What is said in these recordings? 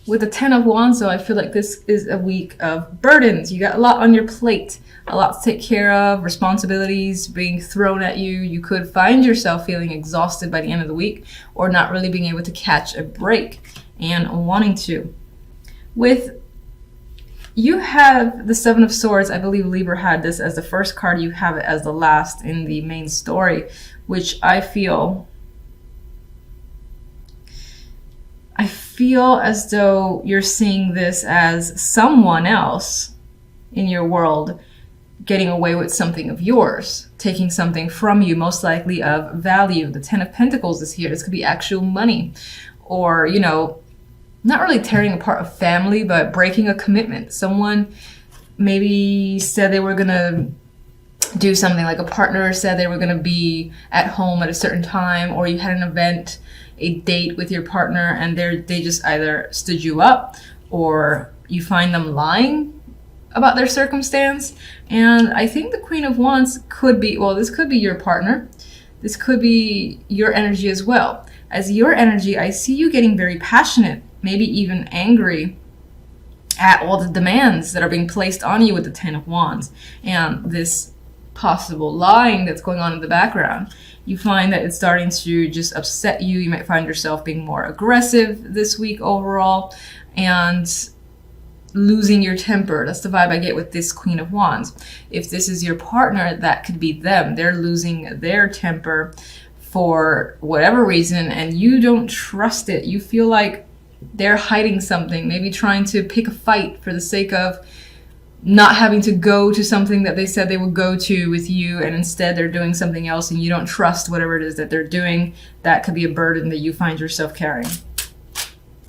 With the Ten of Wands, though, I feel like this is a week of burdens. You got a lot on your plate, a lot to take care of, responsibilities being thrown at you. You could find yourself feeling exhausted by the end of the week, or not really being able to catch a break and wanting to. With you have the Seven of Swords. I believe Libra had this as the first card. You have it as the last in the main story, which I feel as though you're seeing this as someone else in your world getting away with something of yours, taking something from you, most likely of value. The Ten of Pentacles is here. This could be actual money, or, you know, not really tearing apart a family, but breaking a commitment. Someone maybe said they were going to do something, like a partner said they were going to be at home at a certain time, or you had an event, a date with your partner, and they just either stood you up, or you find them lying about their circumstance. And I think the Queen of Wands could be, well, this could be your partner. This could be your energy as well. As your energy, I see you getting very passionate, maybe even angry at all the demands that are being placed on you with the Ten of Wands and this possible lying that's going on in the background. You find that it's starting to just upset you. You might find yourself being more aggressive this week overall and losing your temper. That's the vibe I get with this Queen of Wands. If this is your partner, that could be them. They're losing their temper for whatever reason, and you don't trust it. You feel like they're hiding something, maybe trying to pick a fight for the sake of not having to go to something that they said they would go to with you, and instead they're doing something else, and you don't trust whatever it is that they're doing. That could be a burden that you find yourself carrying.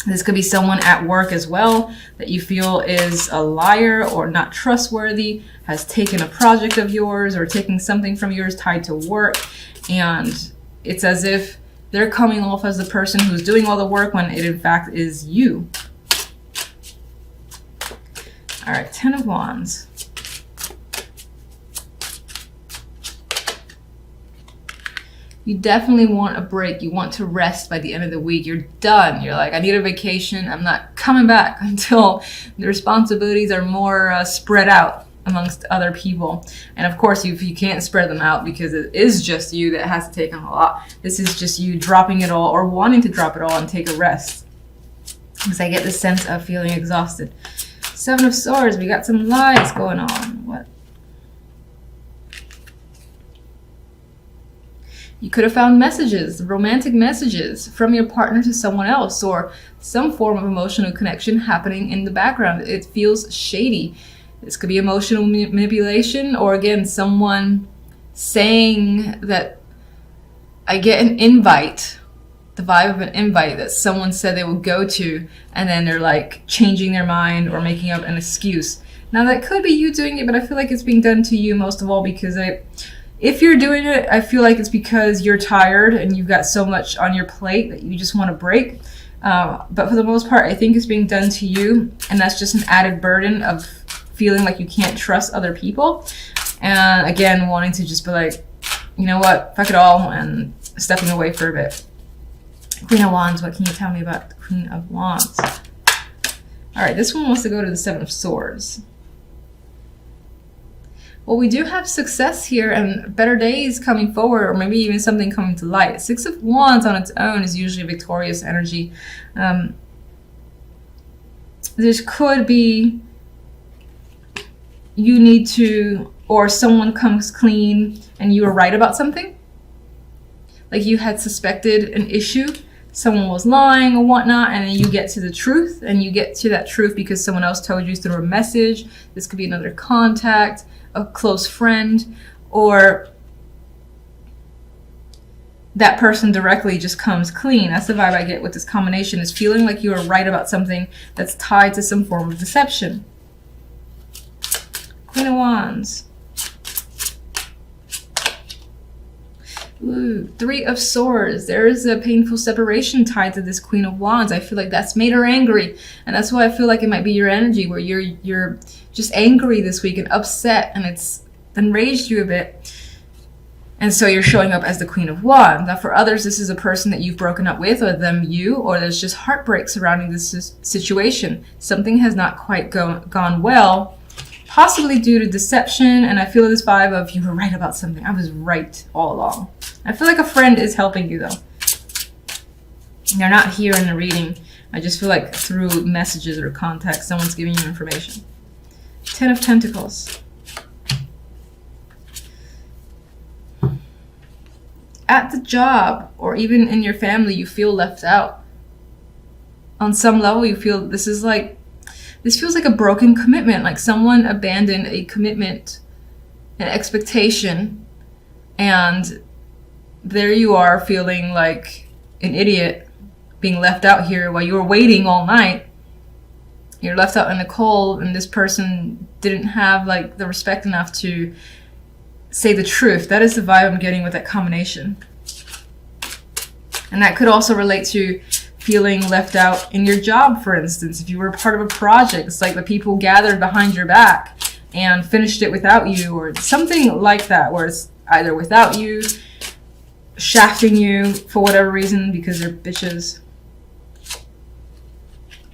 This could be someone at work as well that you feel is a liar or not trustworthy, has taken a project of yours or taking something from yours tied to work, and it's as if they're coming off as the person who's doing all the work when it in fact is you. All right, Ten of Wands. You definitely want a break. You want to rest by the end of the week. You're done. You're like, I need a vacation. I'm not coming back until the responsibilities are more spread out amongst other people. And of course, if you can't spread them out because it is just you that has to take on a lot, this is just you dropping it all or wanting to drop it all and take a rest. Because I get this sense of feeling exhausted. Seven of Swords, we got some lies going on. What? You could have found messages, romantic messages from your partner to someone else, or some form of emotional connection happening in the background. It feels shady. This could be emotional manipulation, or again, someone saying that I get an invite, the vibe of an invite that someone said they would go to, and then they're like changing their mind or making up an excuse. Now that could be you doing it, but I feel like it's being done to you most of all, because if you're doing it, I feel like it's because you're tired and you've got so much on your plate that you just want to break. But for the most part, I think it's being done to you, and that's just an added burden of feeling like you can't trust other people. And again, wanting to just be like, you know what, fuck it all, and stepping away for a bit. Queen of Wands, what can you tell me about the Queen of Wands? All right, this one wants to go to the Seven of Swords. Well, we do have success here and better days coming forward, or maybe even something coming to light. Six of Wands on its own is usually a victorious energy. This could be you need to, or someone comes clean and you were right about something. Like you had suspected an issue, someone was lying or whatnot, and then you get to the truth, and you get to that truth because someone else told you through a message. This could be another contact, a close friend, or that person directly just comes clean. That's the vibe I get with this combination, is feeling like you are right about something that's tied to some form of deception. Queen of Wands. Ooh, Three of Swords. There is a painful separation tied to this Queen of Wands. I feel like that's made her angry, and that's why I feel like it might be your energy, where you're just angry this week and upset, and it's enraged you a bit. And so you're showing up as the Queen of Wands. Now for others, this is a person that you've broken up with, or them you, or there's just heartbreak surrounding this situation. Something has not quite gone well, possibly due to deception. And I feel this vibe of you were right about something. I was right all along. I feel like a friend is helping you though. They're not here in the reading. I just feel like through messages or context, someone's giving you information. 10 of Pentacles. At the job or even in your family, you feel left out. On some level, you feel this feels like a broken commitment, like someone abandoned a commitment, an expectation, and there you are feeling like an idiot, being left out here while you were waiting all night. You're left out in the cold, and this person didn't have like the respect enough to say the truth. That is the vibe I'm getting with that combination. And that could also relate to feeling left out in your job, for instance. If you were part of a project, it's like the people gathered behind your back and finished it without you, or something like that, where it's either without you, shafting you for whatever reason because they're bitches.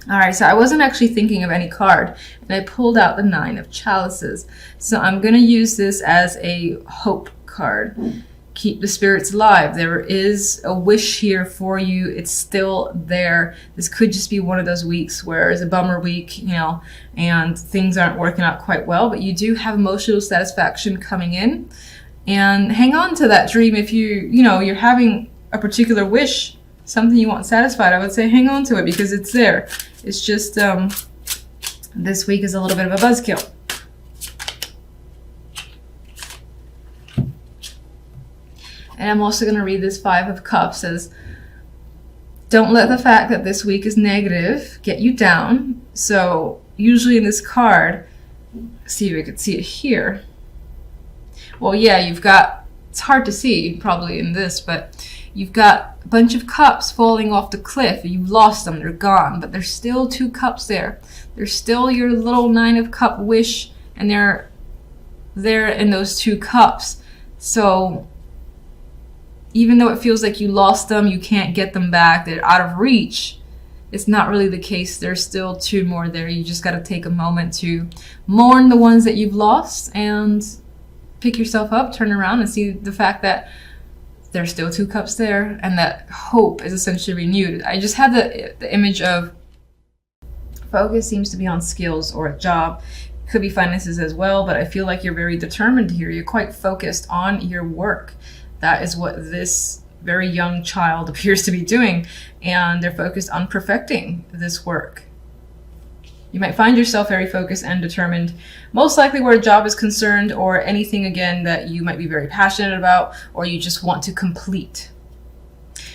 Alright, so I wasn't actually thinking of any card, and I pulled out the 9 of Chalices. So I'm going to use this as a hope card. Keep the spirits alive. There is a wish here for you. It's still there. This could just be one of those weeks where it's a bummer week, you know, and things aren't working out quite well, but you do have emotional satisfaction coming in. And hang on to that dream. If you're having a particular wish, something you want satisfied, I would say hang on to it because it's there. It's just this week is a little bit of a buzzkill. And I'm also going to read this 5 of Cups as don't let the fact that this week is negative get you down. So usually in this card, see if we could see it here. Well, yeah, you've got, it's hard to see probably in this, but you've got a bunch of cups falling off the cliff. You've lost them, they're gone, but there's still 2 cups there. There's still your little 9 of Cup wish, and they're there in those 2 cups. So even though it feels like you lost them, you can't get them back, they're out of reach, it's not really the case. There's still 2 more there. You just got to take a moment to mourn the ones that you've lost and pick yourself up, turn around and see the fact that there's still 2 cups there and that hope is essentially renewed. I just had the image of focus seems to be on skills or a job. Could be finances as well, but I feel like you're very determined here. You're quite focused on your work. That is what this very young child appears to be doing, and they're focused on perfecting this work. You might find yourself very focused and determined, most likely where a job is concerned, or anything again that you might be very passionate about or you just want to complete.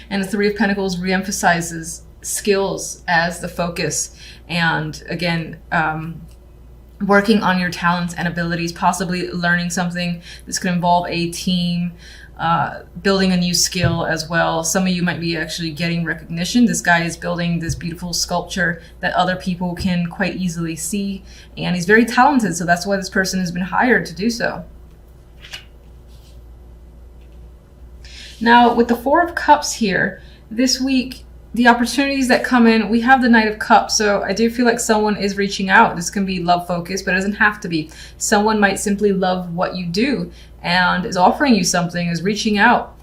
And the 3 of Pentacles reemphasizes skills as the focus, and again, working on your talents and abilities, possibly learning something. This could involve a team, building a new skill as well. Some of you might be actually getting recognition. This guy is building this beautiful sculpture that other people can quite easily see, and he's very talented, so that's why this person has been hired to do so. Now with the 4 of Cups here, this week the opportunities that come in, we have the Knight of Cups, so I do feel like someone is reaching out. This can be love focused, but it doesn't have to be. Someone might simply love what you do and is offering you something, is reaching out.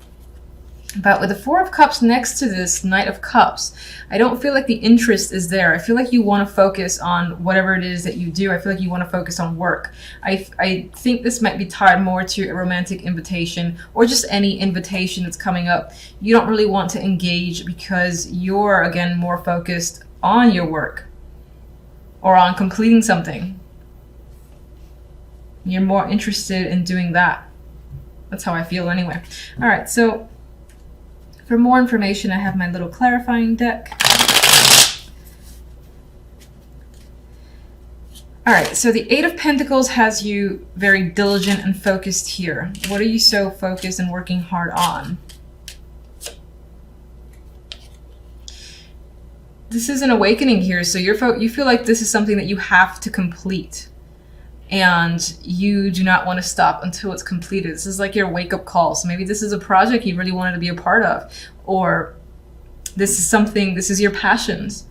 But with the 4 of Cups next to this Knight of Cups, I don't feel like the interest is there. I feel like you want to focus on whatever it is that you do. I feel like you want to focus on work. I think this might be tied more to a romantic invitation or just any invitation that's coming up. You don't really want to engage because you're, again, more focused on your work or on completing something. You're more interested in doing that. That's how I feel anyway. All right, so for more information, I have my little clarifying deck. All right, so the 8 of Pentacles has you very diligent and focused here. What are you so focused and working hard on? This is an awakening here, so you feel like this is something that you have to complete. and you do not want to stop until it's completed. This is like your wake-up call. So maybe this is a project you really wanted to be a part of, or this is your passions.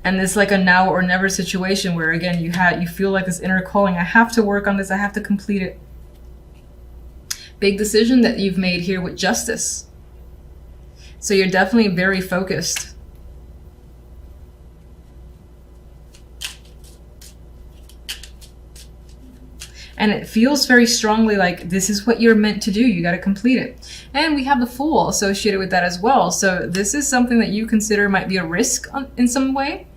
And it's like a now or never situation where, again, you feel like this inner calling. I have to work on this. I have to complete it. Big decision that you've made here with justice. So you're definitely very focused. And it feels very strongly like this is what you're meant to do. You got to complete it. And we have the Fool associated with that as well. So this is something that you consider might be a risk in some way.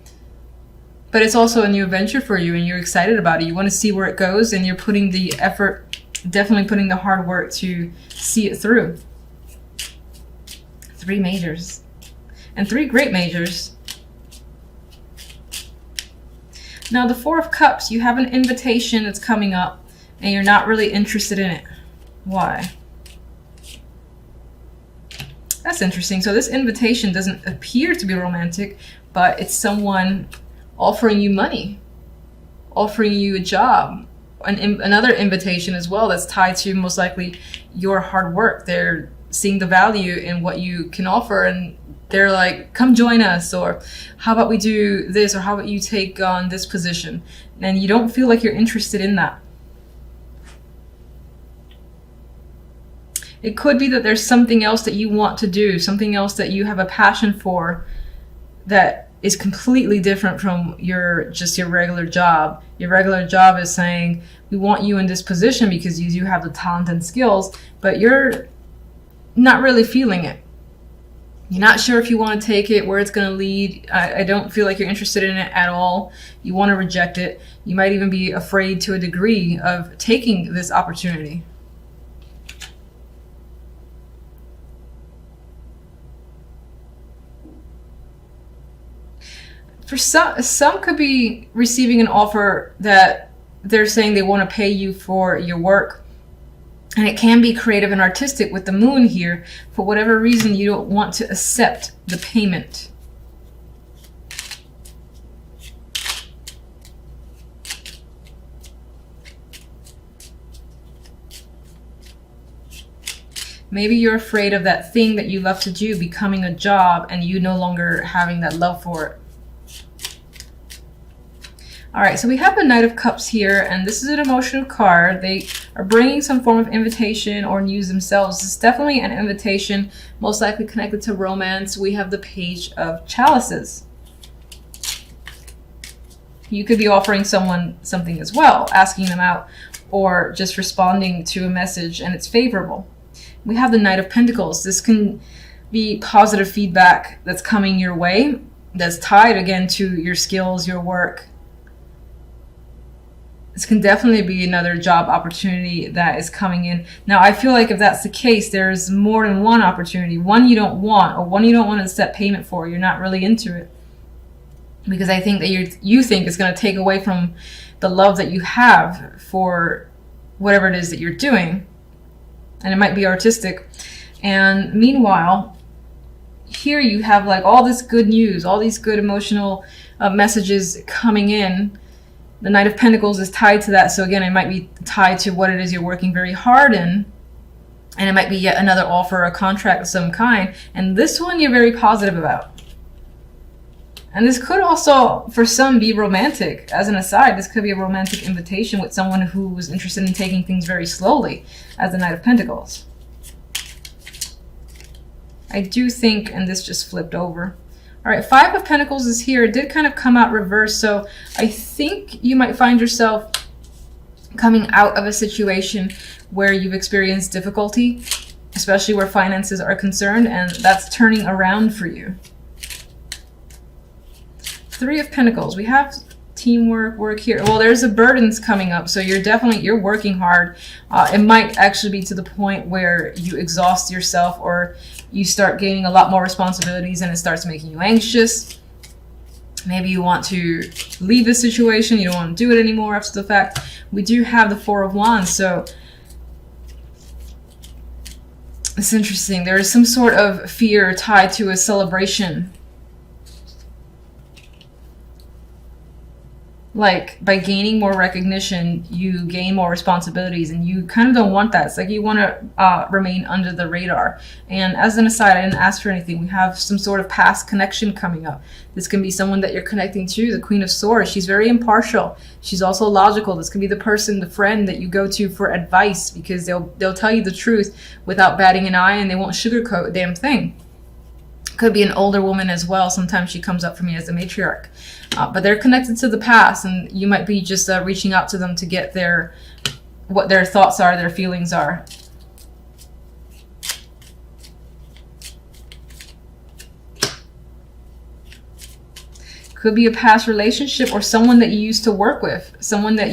But it's also a new adventure for you, and you're excited about it. You want to see where it goes, and you're putting the effort, definitely putting the hard work to see it through. 3 majors. And 3 great majors. Now the 4 of Cups, you have an invitation that's coming up, and you're not really interested in it. Why? That's interesting. So this invitation doesn't appear to be romantic, but it's someone offering you money, offering you a job, another invitation as well that's tied to most likely your hard work. They're seeing the value in what you can offer, and they're like, come join us, or how about we do this, or how about you take on this position? And you don't feel like you're interested in that. It could be that there's something else that you want to do, something else that you have a passion for that is completely different from your regular job. Your regular job is saying, we want you in this position because you do have the talent and skills, but you're not really feeling it. You're not sure if you want to take it, where it's going to lead. I don't feel like you're interested in it at all. You want to reject it. You might even be afraid to a degree of taking this opportunity. For some could be receiving an offer that they're saying they want to pay you for your work. And it can be creative and artistic with the Moon here. For whatever reason, you don't want to accept the payment. Maybe you're afraid of that thing that you love to do becoming a job and you no longer having that love for it. All right, so we have the Knight of Cups here, and this is an emotional card. They are bringing some form of invitation or news themselves. It's definitely an invitation, most likely connected to romance. We have the Page of Chalices. You could be offering someone something as well, asking them out, or just responding to a message, and it's favorable. We have the Knight of Pentacles. This can be positive feedback that's coming your way, that's tied again to your skills, your work. This can definitely be another job opportunity that is coming in. Now, I feel like if that's the case, there's more than one opportunity. One you don't want, or one you don't want to set payment for. You're not really into it. Because I think that you think it's going to take away from the love that you have for whatever it is that you're doing. And it might be artistic. And meanwhile, here you have like all this good news, all these good emotional messages coming in. The Knight of Pentacles is tied to that. So again, it might be tied to what it is you're working very hard in. And it might be yet another offer, a contract of some kind. And this one you're very positive about. And this could also, for some, be romantic. As an aside, this could be a romantic invitation with someone who was interested in taking things very slowly, as the Knight of Pentacles. I do think, and this just flipped over. All right, Five of Pentacles is here. It did kind of come out reversed, so I think you might find yourself coming out of a situation where you've experienced difficulty, especially where finances are concerned, and that's turning around for you. Three of Pentacles. We have teamwork, work here. Well, there's a burdens coming up, so you're working hard. It might actually be to the point where you exhaust yourself, or you start gaining a lot more responsibilities and it starts making you anxious. Maybe you want to leave the situation. You don't want to do it anymore after the fact. We do have the Four of Wands, so it's interesting. There is some sort of fear tied to a celebration. like by gaining more recognition, you gain more responsibilities, and you kind of don't want that. It's like you want to remain under the radar. And as an aside, I didn't ask for anything. We have some sort of past connection coming up. This can be someone that you're connecting to, the Queen of Swords. She's very impartial. She's also logical. This can be the person, the friend that you go to for advice, because they'll tell you the truth without batting an eye, and they won't sugarcoat a damn thing. Could be an older woman as well. Sometimes she comes up for me as a matriarch. But they're connected to the past, and you might be just reaching out to them to get what their thoughts are, their feelings are. Could be a past relationship or someone that you used to work with, someone that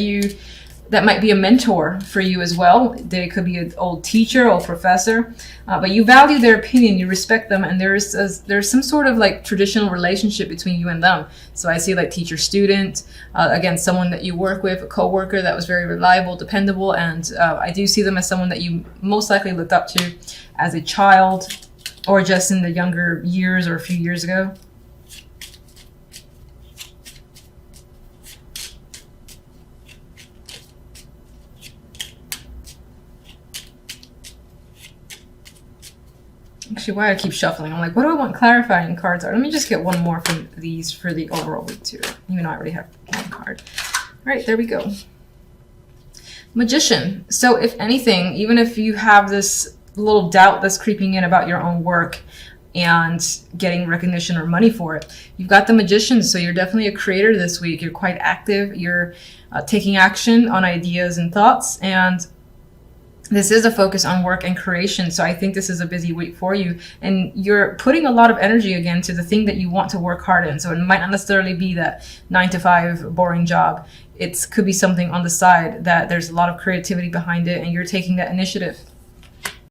might be a mentor for you as well. They could be an old teacher or professor, but you value their opinion, you respect them, and there's some sort of like traditional relationship between you and them. So I see like teacher-student, again, someone that you work with, a co-worker that was very reliable, dependable, and I do see them as someone that you most likely looked up to as a child or just in the younger years or a few years ago. Actually, why I keep shuffling? I'm like, what do I want clarifying cards are? Let me just get one more from these for the overall week too, even though I already have one card. All right, there we go. Magician. So if anything, even if you have this little doubt that's creeping in about your own work and getting recognition or money for it, you've got the Magician. So you're definitely a creator this week. You're quite active. You're taking action on ideas and thoughts, and this is a focus on work and creation. So I think this is a busy week for you, and you're putting a lot of energy again to the thing that you want to work hard in. So it might not necessarily be that 9-to-5 boring job. It could be something on the side that there's a lot of creativity behind it, and you're taking that initiative.